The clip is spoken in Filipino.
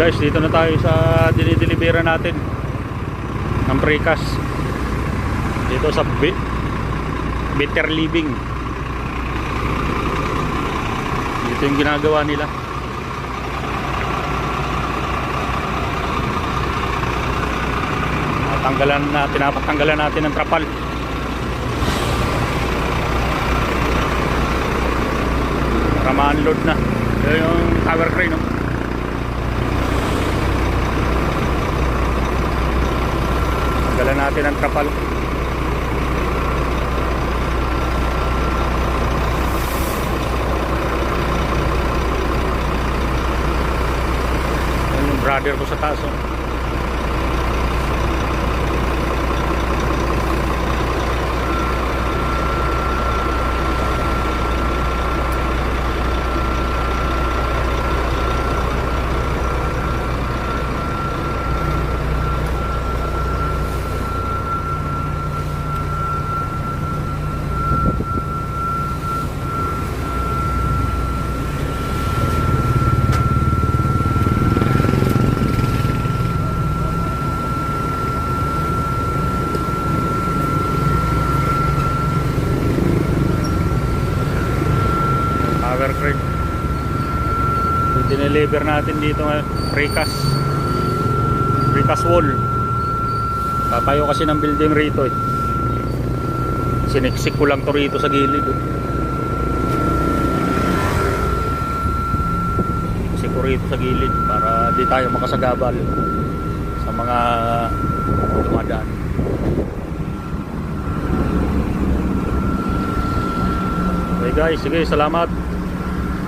Guys, dito na tayo sa dinideliveran natin ng precast dito sa Better Living. Dito yung ginagawa nila. Pinapatanggalan natin ng trapal para ma-unload na. Ito yung tower crane, no? Tanggalan natin ang trapal. Yan yung brother ko sa taas, oh. Tower crane. Yung dineliver natin dito ngayon, precast wall. Tatayo kasi ng building rito, eh. Siniksik ko lang to rito sa gilid, eh. Siniksik ko rito sa gilid para di tayo makasagabal sa mga dumadaan. Okay guys, sige, salamat.